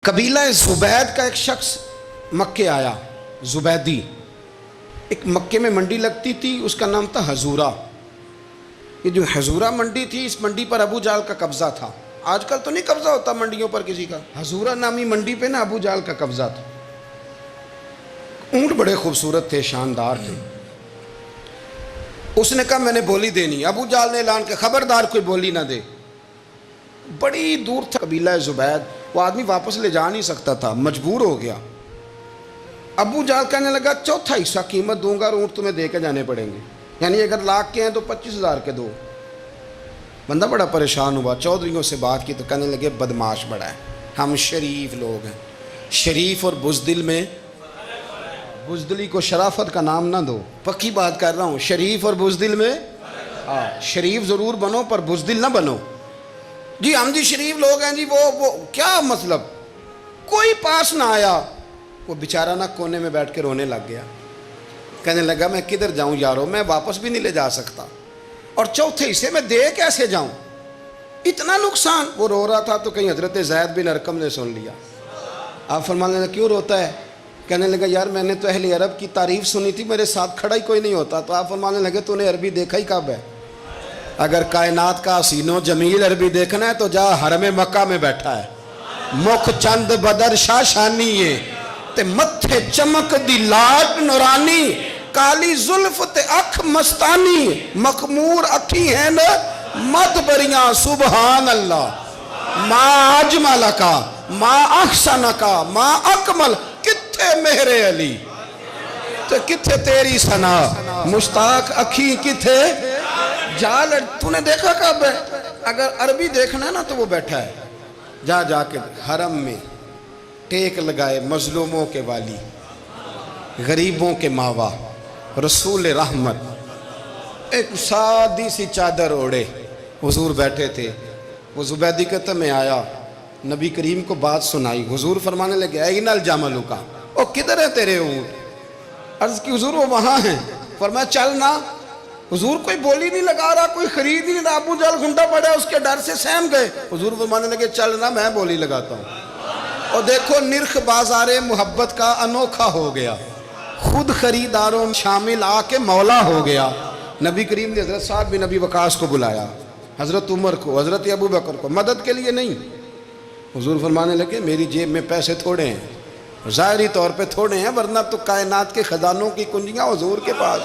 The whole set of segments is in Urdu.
قبیلہ زبید کا ایک شخص مکے آیا، زبیدی۔ ایک مکے میں منڈی لگتی تھی، اس کا نام تھا حضورہ۔ یہ جو حضورہ منڈی تھی، اس منڈی پر ابو جہل کا قبضہ تھا۔ آج کل تو نہیں قبضہ ہوتا منڈیوں پر کسی کا، حضورہ نامی منڈی پہ نا ابو جہل کا قبضہ تھا۔ اونٹ بڑے خوبصورت تھے، شاندار تھے۔ اس نے کہا میں نے بولی دینی۔ ابو جہل نے اعلان کیا خبردار کوئی بولی نہ دے۔ بڑی دور تھا قبیلہ زبید، وہ آدمی واپس لے جا نہیں سکتا تھا، مجبور ہو گیا۔ ابو جہل کہنے لگا چوتھا حصہ قیمت دوں گا اور اونٹ تمہیں دے کے جانے پڑیں گے، یعنی اگر لاکھ کے ہیں تو 25,000 کے دو۔ بندہ بڑا پریشان ہوا، چودھریوں سے بات کی تو کہنے لگے بدماش بڑا ہے، ہم شریف لوگ ہیں۔ شریف اور بزدل میں، بزدلی کو شرافت کا نام نہ دو، پکی بات کر رہا ہوں، شریف اور بزدل میں شریف ضرور بنو پر بزدل نہ بنو۔ جی ہم جی شریف لوگ ہیں جی، وہ کیا مطلب؟ کوئی پاس نہ آیا، وہ بیچارہ نہ کونے میں بیٹھ کے رونے لگ گیا، کہنے لگا میں کدھر جاؤں یارو، میں واپس بھی نہیں لے جا سکتا، اور چوتھے حصے میں دے کیسے جاؤں، اتنا نقصان۔ وہ رو رہا تھا تو کہیں حضرت زید بن ارقم نے سن لیا۔ آپ فرمانے لگے کیوں روتا ہے؟ کہنے لگا یار میں نے تو اہل عرب کی تعریف سنی تھی، میرے ساتھ کھڑا ہی کوئی نہیں ہوتا۔ تو آپ فرمانے لگے تو نے عربی دیکھا ہی کب ہے؟ اگر کائنات کا حسین و جمیل عربی دیکھنا ہے تو جا حرم مکہ میں بیٹھا ہے، مکھ چند بدر شاہ شانی ہے تے متھے چمک دی لاٹ نورانی، کالی زلف تے اکھ مستانی، مخمور اکھی ہیں نا مت بریاں سبحان اللہ، ما اجمل کا ما احسن کا ما اکمل، کتھے مہر علی تے کتھے تیری ثنا، مشتاق اکھی کتھے جال۔ تو نے دیکھا کب ہے؟ اگر عربی دیکھنا ہے نا تو وہ بیٹھا ہے، جا کے حرم میں ٹیک لگائے، مظلوموں کے والی، غریبوں کے ماوا، رسول رحمت، ایک سادی سی چادر اوڑے حضور بیٹھے تھے۔ وہ زبیدی کہتا میں آیا، نبی کریم کو بات سنائی، حضور فرمانے لگے این الجمل کا، او کدھر ہے تیرے اونٹ؟ عرض کی حضور وہ وہاں ہیں۔ فرمایا چل نہ۔ حضور کوئی بولی نہیں لگا رہا، کوئی خرید نہیں رہا، ابو جہل گھنٹا پڑا اس کے ڈر سے سہم گئے۔ حضور فرمانے لگے چل نہ، میں بولی لگاتا ہوں۔ اور دیکھو نرخ بازار محبت کا انوکھا ہو گیا، خود خریداروں شامل آ کے مولا ہو گیا۔ نبی کریم نے حضرت سعد بن ابی وقاص کو بلایا، حضرت عمر کو، حضرت ابو بکر کو، مدد کے لیے نہیں۔ حضور فرمانے لگے میری جیب میں پیسے تھوڑے ہیں، ظاہری طور پہ تھوڑے ہیں، ورنہ تو کائنات کے خزانوں کی کنجیاں حضور کے پاس،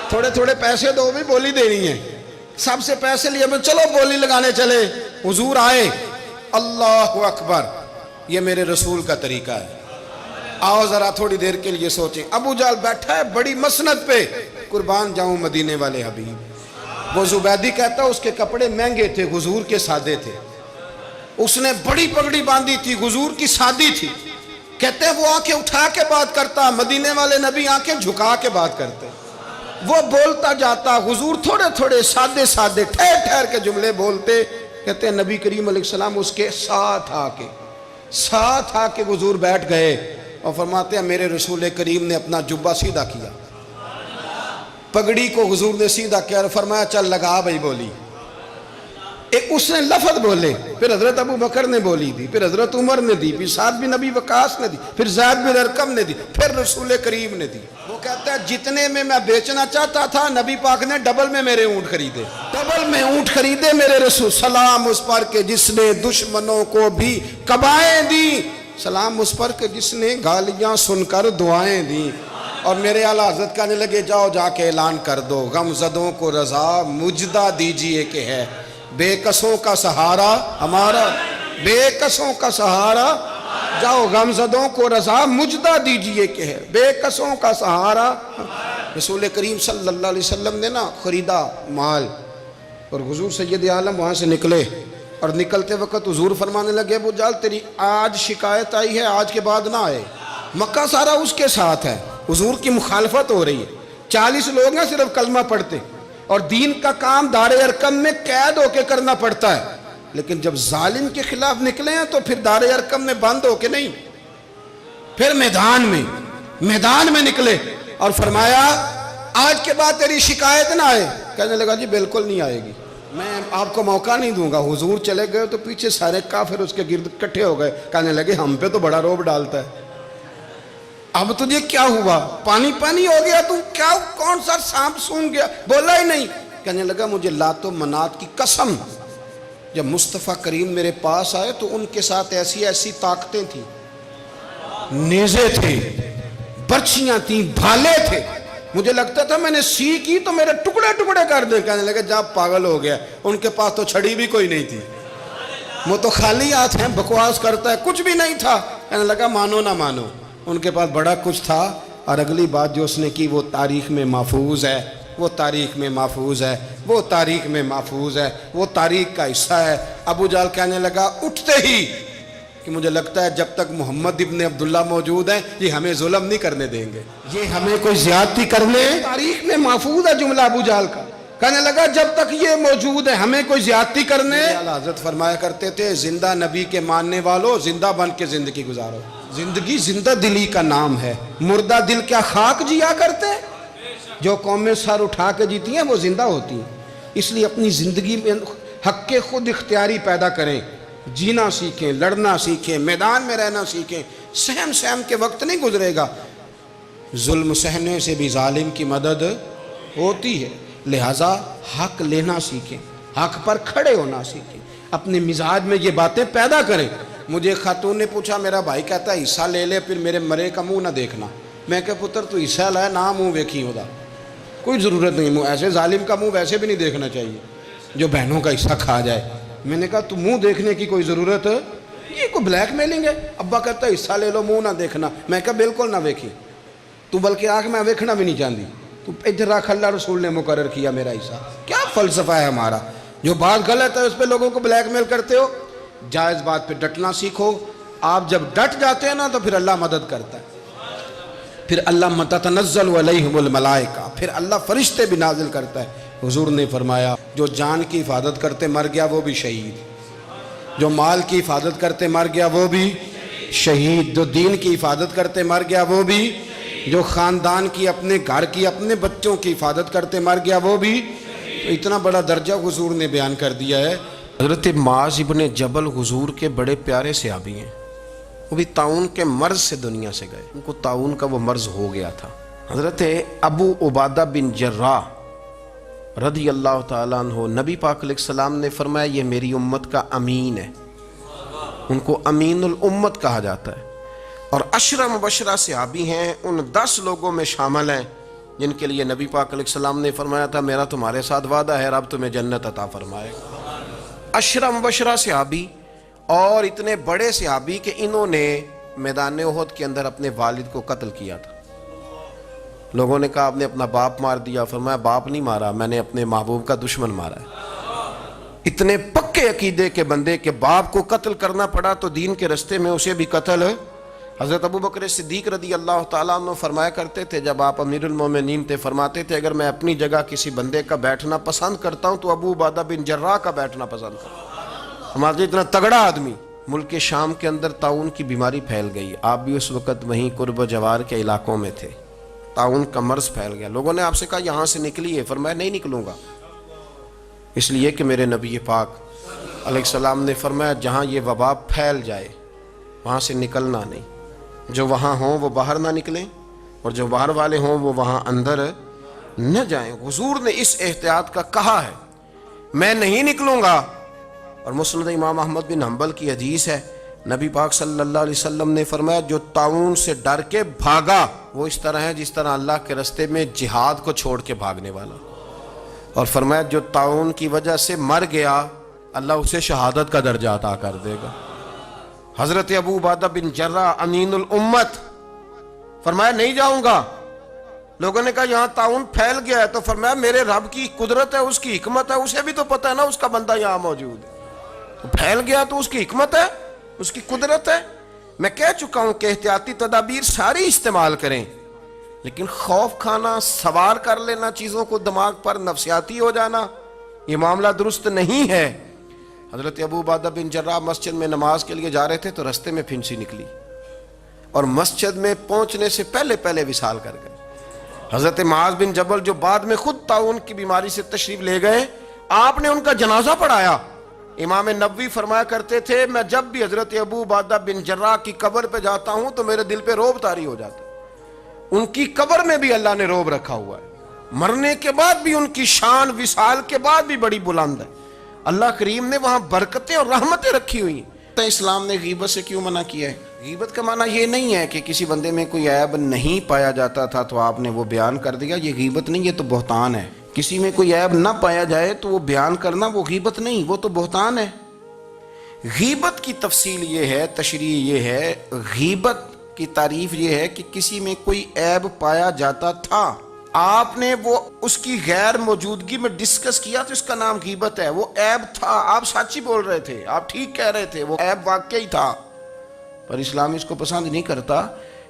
تھوڑے تھوڑے پیسے دو بھی بولی دینی ہے۔ سب سے پیسے لیے میں چلو بولی لگانے چلے۔ حضور آئے، اللہ اکبر، یہ میرے رسول کا طریقہ ہے، آؤ ذرا تھوڑی دیر کے لیے سوچیں۔ ابو جہل بیٹھا ہے بڑی مسند پہ، قربان جاؤں مدینے والے حبیب۔ وہ زبیدی کہتا اس کے کپڑے مہنگے تھے، حضور کے سادے تھے، اس نے بڑی پگڑی باندھی تھی، حضور کی سادی تھی۔ کہتے ہیں وہ آنکھیں اٹھا کے بات کرتا، مدینے والے نبی آنکھیں جھکا کے بات کرتے۔ وہ بولتا جاتا، حضور تھوڑے تھوڑے سادے سادے ٹھہر ٹھہر کے جملے بولتے۔ کہتے ہیں نبی کریم علیہ السلام اس کے ساتھ آ کے حضور بیٹھ گئے اور فرماتے ہیں میرے رسول کریم نے اپنا جبہ سیدھا کیا، پگڑی کو حضور نے سیدھا کیا اور فرمایا چل لگا بھائی بولی۔ ایک اس نے لفظ بولے، پھر حضرت ابو بکر نے بولی دی، پھر حضرت عمر نے دی، پھر سعد بن ابی وقاص نے دی، پھر زید بن ارقم نے دی، پھر رسول کریم نے دی۔ وہ کہتا ہے جتنے میں بیچنا چاہتا تھا نبی پاک نے ڈبل میں میرے اونٹ خریدے، ڈبل میں اونٹ خریدے میرے رسول۔ سلام اس پر کہ جس نے دشمنوں کو بھی قبائیں دی، سلام اس پر کہ جس نے گالیاں سن کر دعائیں دی۔ اور میرے اعلیٰ حضرت کہنے لگے جاؤ جا کے اعلان کر دو، غم زدوں کو رضا مجدہ دیجئے کہ ہے بے کسوں کا سہارا ہمارا، بے کسوں کا سہارا، جاؤ غم زدوں کو رضا مجدہ دیجئے کہ ہے بے کسوں کا سہارا۔ رسول کریم صلی اللہ علیہ وسلم نے نا خریدا مال، اور حضور سید عالم وہاں سے نکلے، اور نکلتے وقت حضور فرمانے لگے ابو جہل تیری آج شکایت آئی ہے، آج کے بعد نہ آئے، مکہ سارا اس کے ساتھ ہے، حضور کی مخالفت ہو رہی ہے، 40 لوگ ہیں صرف کلمہ پڑھتے، اور دین کا کام دار ارقم میں قید ہو کے کرنا پڑتا ہے، لیکن جب ظالم کے خلاف نکلے ہیں تو پھر دار ارقم میں بند ہو کے نہیں، پھر میدان میں نکلے اور فرمایا آج کے بعد تیری شکایت نہ آئے۔ کہنے لگا جی بالکل نہیں آئے گی۔ میں آپ کو موقع نہیں دوں گا. حضور چلے گئے تو پیچھے سارے کافر اس کے گرد اکٹھے ہو گئے, کہنے لگے ہم پہ تو بڑا روب ڈالتا ہے, اب تجھے کیا ہوا, پانی پانی ہو گیا, تو کیا کون سا سانپ سونگ گیا, بولا ہی نہیں. کہنے لگا مجھے لات و منات کی قسم, جب مصطفیٰ کریم میرے پاس آئے تو ان کے ساتھ ایسی ایسی طاقتیں تھیں, نیزے تھے, برچیاں تھیں, بھالے تھے, مجھے لگتا تھا میں نے سی کی تو میرے ٹکڑے ٹکڑے کر دیں. کہنے لگے جب پاگل ہو گیا, ان کے پاس تو چھڑی بھی کوئی نہیں تھی, وہ تو خالی ہاتھ ہیں, بکواس کرتا ہے, کچھ بھی نہیں تھا. کہنے لگا مانو نہ مانو, ان کے پاس بڑا کچھ تھا. اور اگلی بات جو اس نے کی وہ تاریخ میں محفوظ ہے, وہ تاریخ میں محفوظ ہے, وہ تاریخ میں محفوظ ہے, وہ تاریخ کا حصہ ہے. ابو جہل کہنے لگا اٹھتے ہی کہ مجھے لگتا ہے جب تک محمد ابن عبداللہ موجود ہیں یہ ہمیں ظلم نہیں کرنے دیں گے, یہ ہمیں کوئی زیادتی کرنے, تاریخ میں محفوظ ہے جملہ ابو جہل کا. کہنے لگا جب تک یہ موجود ہے ہمیں کوئی زیادتی کرنے. حضرت فرمایا کرتے تھے زندہ نبی کے ماننے والوں زندہ بن کے زندگی گزارو. زندگی زندہ دلی کا نام ہے, مردہ دل کیا خاک جیا کرتے. جو قومیں سر اٹھا کے جیتی ہیں وہ زندہ ہوتی ہیں. اس لیے اپنی زندگی میں حق کے خود اختیاری پیدا کریں, جینا سیکھیں, لڑنا سیکھیں, میدان میں رہنا سیکھیں. سہم سہم کے وقت نہیں گزرے گا, ظلم سہنے سے بھی ظالم کی مدد ہوتی ہے. لہٰذا حق لینا سیکھیں, حق پر کھڑے ہونا سیکھیں, اپنے مزاج میں یہ باتیں پیدا کریں. مجھے خاتون نے پوچھا, میرا بھائی کہتا ہے حصہ لے لے پھر میرے مرے کا منہ نہ دیکھنا. میں کہا پتر تو حصہ لائے نہ منہ ویکھی ہوتا, کوئی ضرورت نہیں, منہ ایسے ظالم کا منہ ویسے بھی نہیں دیکھنا چاہیے جو بہنوں کا حصہ کھا جائے. میں نے کہا تو منہ دیکھنے کی کوئی ضرورت, یہ کوئی بلیک میلنگ ہے. ابا کہتا ہے حصہ لے لو منہ نہ دیکھنا. میں کہا بالکل نہ ویکھی, تو بلکہ آنکھ میں ویکھنا بھی نہیں چاہتی, تو ادھر رکھ, اللہ رسول نے مقرر کیا میرا حصہ. کیا فلسفہ ہے ہمارا, جو بات غلط ہے اس پہ لوگوں کو بلیک میل کرتے ہو. جائز بات پہ ڈٹنا سیکھو. آپ جب ڈٹ جاتے ہیں نا تو پھر اللہ مدد کرتا ہے, پھر اللہ تتنزل علیہم الملائکہ, پھر اللہ فرشتے بھی نازل کرتا ہے. حضور نے فرمایا جو جان کی حفاظت کرتے مر گیا وہ بھی شہید, جو مال کی حفاظت کرتے مر گیا وہ بھی شہید, جو دین کی حفاظت کرتے مر گیا وہ بھی, جو خاندان کی, اپنے گھر کی, اپنے بچوں کی حفاظت کرتے مر گیا وہ بھی. اتنا بڑا درجہ حضور نے بیان کر دیا ہے. حضرت معاذ ابن جبل حضور کے بڑے پیارے صحابی ہیں, وہ بھی طاعون کے مرض سے دنیا سے گئے, ان کو طاعون کا وہ مرض ہو گیا تھا. حضرت ابو عبادہ بن جراح رضی اللہ تعالیٰ عنہ, نبی پاک علیہ السلام نے فرمایا یہ میری امت کا امین ہے, ان کو امین الامت کہا جاتا ہے. اور 10 مبشرہ صحابی ہیں, ان 10 لوگوں میں شامل ہیں جن کے لیے نبی پاک علیہ السلام نے فرمایا تھا میرا تمہارے ساتھ وعدہ ہے, رب تمہیں جنت عطا فرمائے. 10 مبشرہ صحابی اور اتنے بڑے صحابی کہ انہوں نے میدان احد کے اندر اپنے والد کو قتل کیا تھا. لوگوں نے کہا آپ نے اپنا باپ مار دیا, فرمایا باپ نہیں مارا, میں نے اپنے محبوب کا دشمن مارا ہے. اتنے پکے عقیدے کے بندے کہ باپ کو قتل کرنا پڑا تو دین کے رستے میں اسے بھی قتل. حضرت ابو بکر صدیق رضی اللہ تعالیٰ عنہ فرمایا کرتے تھے جب آپ امیر المومنین تھے, فرماتے تھے اگر میں اپنی جگہ کسی بندے کا بیٹھنا پسند کرتا ہوں تو ابو عبادہ بن جراح کا بیٹھنا پسند کرتا ہوں. ہمارے اتنا تگڑا آدمی. ملک شام کے اندر طاعون کی بیماری پھیل گئی, آپ بھی اس وقت وہیں قرب و جوار کے علاقوں میں تھے. طاعون کا مرض پھیل گیا, لوگوں نے آپ سے کہا یہاں سے نکلیے, فرمایا نہیں نکلوں گا, اس لیے کہ میرے نبی پاک علیہ السلام نے فرمایا جہاں یہ وبا پھیل جائے وہاں سے نکلنا نہیں, جو وہاں ہوں وہ باہر نہ نکلیں اور جو باہر والے ہوں وہ وہاں اندر نہ جائیں. حضور نے اس احتیاط کا کہا ہے, میں نہیں نکلوں گا. اور مسند امام احمد بن حنبل کی حدیث ہے, نبی پاک صلی اللہ علیہ وسلم نے فرمایا جو طاعون سے ڈر کے بھاگا وہ اس طرح ہے جس طرح اللہ کے رستے میں جہاد کو چھوڑ کے بھاگنے والا. اور فرمایا جو طاعون کی وجہ سے مر گیا اللہ اسے شہادت کا درجہ عطا کر دے گا. حضرت ابو عبادہ بن جراح امین الامت, فرمایا نہیں جاؤں گا. لوگوں نے کہا یہاں طاعون پھیل گیا ہے, تو فرمایا میرے رب کی قدرت ہے, اس کی حکمت ہے, اسے بھی تو پتہ ہے نا اس کا بندہ یہاں موجود ہے, تو پھیل گیا تو اس کی حکمت ہے, اس کی قدرت ہے. میں کہہ چکا ہوں کہ احتیاطی تدابیر ساری استعمال کریں, لیکن خوف کھانا, سوار کر لینا چیزوں کو دماغ پر, نفسیاتی ہو جانا, یہ معاملہ درست نہیں ہے. حضرت ابو عبادہ بن جراح مسجد میں نماز کے لیے جا رہے تھے تو رستے میں پھنسی نکلی اور مسجد میں پہنچنے سے پہلے وصال کر گئے. حضرت معاذ بن جبل جو بعد میں خود طاعون کی بیماری سے تشریف لے گئے, آپ نے ان کا جنازہ پڑھایا. امام نبوی فرمایا کرتے تھے میں جب بھی حضرت ابو عبیدہ بن جراح کی قبر پہ جاتا ہوں تو میرے دل پہ روب طاری ہو جاتا ہے. ان کی قبر میں بھی اللہ نے روب رکھا ہوا ہے. مرنے کے بعد بھی ان کی شان وصال کے بعد بھی بڑی بلند ہے. اللہ کریم نے وہاں برکتیں اور رحمتیں رکھی ہوئی ہیں. تو اسلام نے غیبت سے کیوں منع کیا ہے؟ غیبت کا معنی یہ نہیں ہے کہ کسی بندے میں کوئی عیب نہیں پایا جاتا تھا تو آپ نے وہ بیان کر دیا. یہ غیبت نہیں, یہ تو بہتان ہے. کسی میں کوئی عیب نہ پایا جائے تو وہ بیان کرنا وہ غیبت نہیں, وہ تو بہتان ہے. غیبت کی تفصیل یہ ہے, تشریح یہ ہے, غیبت کی تعریف یہ ہے کہ کسی میں کوئی عیب پایا جاتا تھا, آپ نے وہ اس کی غیر موجودگی میں ڈسکس کیا تو اس کا نام غیبت ہے. وہ عیب تھا, آپ سچ ہی بول رہے تھے, آپ ٹھیک کہہ رہے تھے, وہ عیب واقعی تھا, پر اسلام اس کو پسند نہیں کرتا.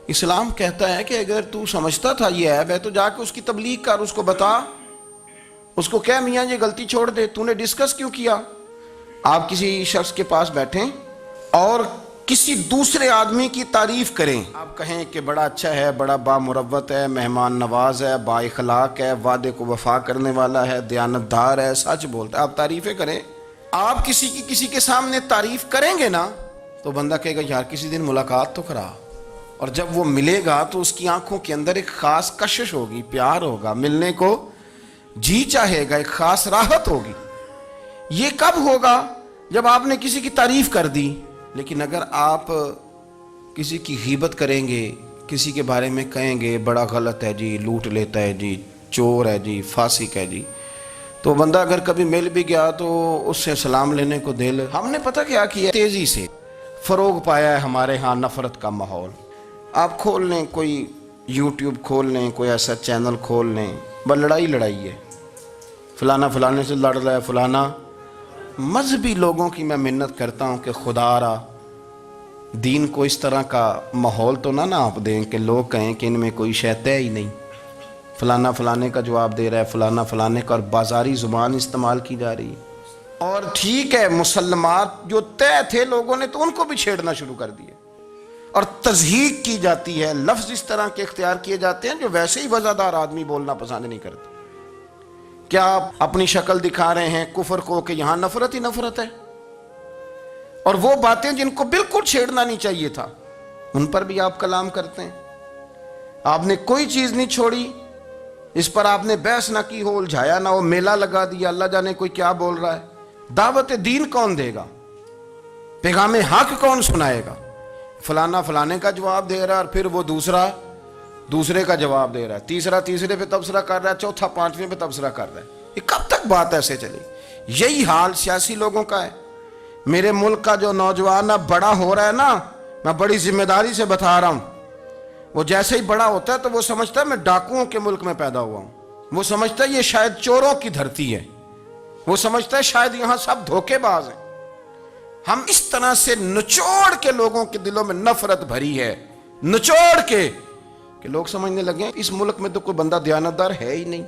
اسلام کہتا ہے کہ اگر تو سمجھتا تھا یہ عیب ہے تو جا کے اس کی تبلیغ کر, اس کو بتا, اس کو کہہ میاں یہ غلطی چھوڑ دے, تو نے ڈسکس کیوں کیا؟ آپ کسی شخص کے پاس بیٹھیں اور کسی دوسرے آدمی کی تعریف کریں, آپ کہیں کہ بڑا اچھا ہے, بڑا بامروت ہے, مہمان نواز ہے, با اخلاق ہے, وعدے کو وفا کرنے والا ہے, دیانتدار ہے, سچ بولتا ہے, آپ تعریفیں کریں. آپ کسی کے سامنے تعریف کریں گے نا تو بندہ کہے گا یار کسی دن ملاقات تو کرا, اور جب وہ ملے گا تو اس کی آنکھوں کے اندر ایک خاص کشش ہوگی, پیار ہوگا, ملنے کو جی چاہے گا, ایک خاص راحت ہوگی. یہ کب ہوگا؟ جب آپ نے کسی کی تعریف کر دی. لیکن اگر آپ کسی کی غیبت کریں گے, کسی کے بارے میں کہیں گے بڑا غلط ہے جی, لوٹ لیتا ہے جی, چور ہے جی, فاسق ہے جی, تو بندہ اگر کبھی مل بھی گیا تو اس سے سلام لینے کو دل. ہم نے پتہ کیا کیا, تیزی سے فروغ پایا ہے ہمارے ہاں نفرت کا ماحول. آپ کھول لیں, کوئی یوٹیوب کھول لیں, کوئی ایسا چینل کھول لیں, بس لڑائی ہے, فلانا فلانے سے لڑ رہا ہے, فلانا. مذہبی لوگوں کی میں منت کرتا ہوں کہ خدا را دین کو اس طرح کا ماحول تو نہ آپ دیں کہ لوگ کہیں کہ ان میں کوئی شے طے ہی نہیں, فلانا فلانے کا جواب دے رہا ہے, فلانا فلانے کا, اور بازاری زبان استعمال کی جا رہی ہے. اور ٹھیک ہے مسلمات جو طے تھے لوگوں نے تو ان کو بھی چھیڑنا شروع کر دیا, اور تضحیق کی جاتی ہے, لفظ اس طرح کے اختیار کیے جاتے ہیں جو ویسے ہی وزادار آدمی بولنا پسند نہیں کرتے. کیا آپ اپنی شکل دکھا رہے ہیں کفر کو کہ یہاں نفرت ہی نفرت ہے, اور وہ باتیں جن کو بالکل چھیڑنا نہیں چاہیے تھا ان پر بھی آپ کلام کرتے ہیں. آپ نے کوئی چیز نہیں چھوڑی, اس پر آپ نے بحث نہ کی ہو, الجھایا نہ ہو, میلہ لگا دیا, اللہ جانے کوئی کیا بول رہا ہے. دعوت دین کون دے گا؟ پیغام حق کون سنائے گا؟ فلانا فلانے کا جواب دے رہا ہے, اور پھر وہ دوسرے کا جواب دے رہا ہے, تیسرا تیسرے پہ تبصرہ کر رہا ہے, چوتھا پانچویں پہ تبصرہ کر رہا ہے. یہ کب تک بات ایسے چلے؟ یہی حال سیاسی لوگوں کا ہے. میرے ملک کا جو نوجوان اب بڑا ہو رہا ہے نا, میں بڑی ذمہ داری سے بتا رہا ہوں, وہ جیسے ہی بڑا ہوتا ہے تو وہ سمجھتا ہے میں ڈاکوؤں کے ملک میں پیدا ہوا ہوں, وہ سمجھتا ہے یہ شاید چوروں کی دھرتی ہے, وہ سمجھتا ہے شاید یہاں سب دھوکے باز ہیں. ہم اس طرح سے نچوڑ کے لوگوں کے دلوں میں نفرت بھری ہے, نچوڑ کے, کہ لوگ سمجھنے لگے ہیں اس ملک میں تو کوئی بندہ دیانتدار ہے ہی نہیں,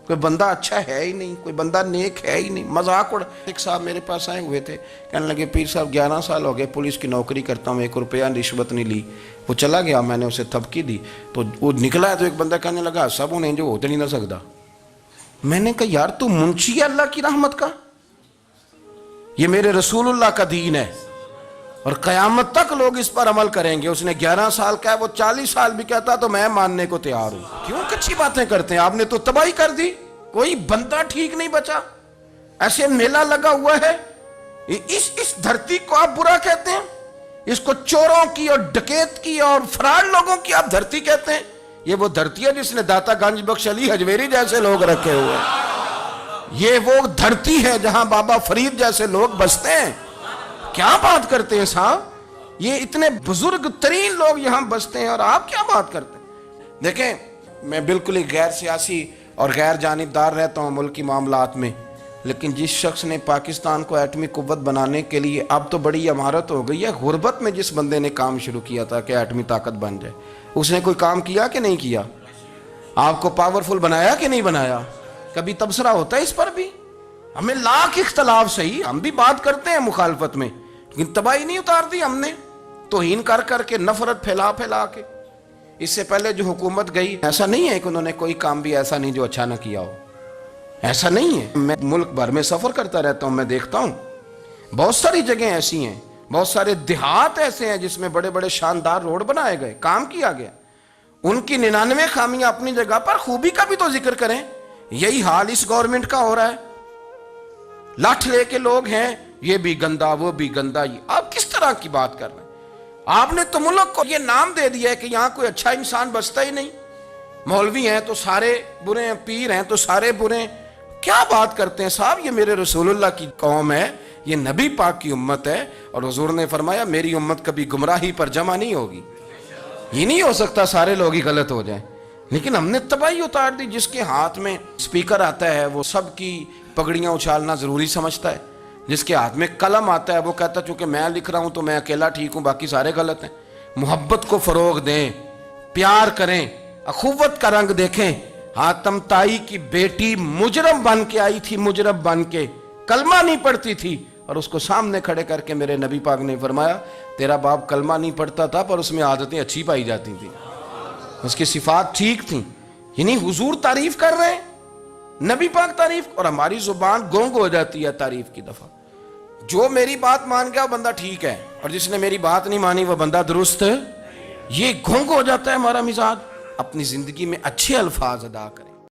کوئی بندہ اچھا ہے ہی نہیں, کوئی بندہ نیک ہے ہی نہیں. مذاق اڑ. ایک صاحب میرے پاس آئے ہوئے تھے, کہنے لگے پیر صاحب 11 سال ہو گئے پولیس کی نوکری کرتا ہوں, 1 روپیہ رشوت نہیں لی. وہ چلا گیا, میں نے اسے تھپکی دی تو وہ نکلا ہے, تو ایک بندہ کہنے لگا سب انہیں جو ہوتے نہیں نہ سکتا. میں نے کہا یار تو منشی ہے اللہ کی رحمت کا, یہ میرے رسول اللہ کا دین ہے اور قیامت تک لوگ اس پر عمل کریں گے. اس نے 11 سال کا ہے, وہ 40 سال بھی کہتا تو میں ماننے کو تیار ہوں. کیوں کچھی باتیں کرتے ہیں؟ آپ نے تو تباہی کر دی, کوئی بندہ ٹھیک نہیں بچا. ایسے میلہ لگا ہوا ہے, اس دھرتی کو آپ برا کہتے ہیں, اس کو چوروں کی اور ڈکیت کی اور فراڈ لوگوں کی آپ دھرتی کہتے ہیں. یہ وہ دھرتی ہے جس نے داتا گنج بخش علی حجویری جیسے لوگ رکھے ہوئے ہیں. یہ وہ دھرتی ہے جہاں بابا فرید جیسے لوگ بستے ہیں. کیا بات کرتے ہیں صاحب, یہ اتنے بزرگ ترین لوگ یہاں بستے ہیں اور آپ کیا بات کرتے ہیں؟ دیکھیں میں بالکل ہی غیر سیاسی اور غیر جانبدار رہتا ہوں ملکی معاملات میں, لیکن جس شخص نے پاکستان کو ایٹمی قوت بنانے کے لیے, اب تو بڑی عمارت ہو گئی ہے, غربت میں جس بندے نے کام شروع کیا تھا کہ ایٹمی طاقت بن جائے, اس نے کوئی کام کیا کہ نہیں کیا؟ آپ کو پاورفل بنایا کہ نہیں بنایا؟ کبھی تبصرہ ہوتا ہے اس پر بھی؟ ہمیں لاکھ اختلاف صحیح, ہم بھی بات کرتے ہیں مخالفت میں, لیکن تباہی نہیں اتار دی ہم نے, توہین کر کر کے, نفرت پھیلا کے. اس سے پہلے جو حکومت گئی, ایسا نہیں ہے کہ انہوں نے کوئی کام بھی ایسا نہیں جو اچھا نہ کیا ہو. ایسا نہیں ہے. میں ملک بھر میں سفر کرتا رہتا ہوں, میں دیکھتا ہوں بہت ساری جگہیں ایسی ہیں, بہت سارے دیہات ایسے ہیں جس میں بڑے بڑے شاندار روڈ بنائے گئے, کام کیا گیا. ان کی 99 خامیاں اپنی جگہ پر, خوبی کا بھی تو ذکر کریں. یہی حال اس گورنمنٹ کا ہو رہا ہے. لاٹھ لے کے لوگ ہیں, یہ بھی گندا وہ بھی گندا. یہ آپ کس طرح کی بات کر رہے ہیں؟ آپ نے تو ملک کو یہ نام دے دیا ہے کہ یہاں کوئی اچھا انسان بچتا ہی نہیں. مولوی ہیں تو سارے برے ہیں, پیر ہیں تو سارے برے ہیں. کیا بات کرتے ہیں صاحب؟ یہ میرے رسول اللہ کی قوم ہے, یہ نبی پاک کی امت ہے, اور حضور نے فرمایا میری امت کبھی گمراہی پر جمع نہیں ہوگی. یہ نہیں ہو سکتا سارے لوگ ہی غلط ہو جائیں. لیکن ہم نے تباہی اتار دی. جس کے ہاتھ میں سپیکر آتا ہے وہ سب کی پگڑیاں اچھالنا ضروری سمجھتا ہے. جس کے ہاتھ میں قلم آتا ہے وہ کہتا ہے چونکہ میں لکھ رہا ہوں تو میں اکیلا ٹھیک ہوں, باقی سارے غلط ہیں. محبت کو فروغ دیں, پیار کریں, اخوت کا رنگ دیکھیں. حاتم طائی کی بیٹی مجرم بن کے آئی تھی, مجرم بن کے, کلمہ نہیں پڑھتی تھی, اور اس کو سامنے کھڑے کر کے میرے نبی پاک نے فرمایا تیرا باپ کلمہ نہیں پڑھتا تھا پر اس میں عادتیں اچھی پائی جاتی تھیں, اس کی صفات ٹھیک تھیں. یعنی حضور تعریف کر رہے ہیں, نبی پاک تعریف, اور ہماری زبان گونگ ہو جاتی ہے تعریف کی دفعہ. جو میری بات مان گیا وہ بندہ ٹھیک ہے, اور جس نے میری بات نہیں مانی وہ بندہ درست ہے. یہ گونگ ہو جاتا ہے ہمارا مزاج. اپنی زندگی میں اچھے الفاظ ادا کریں.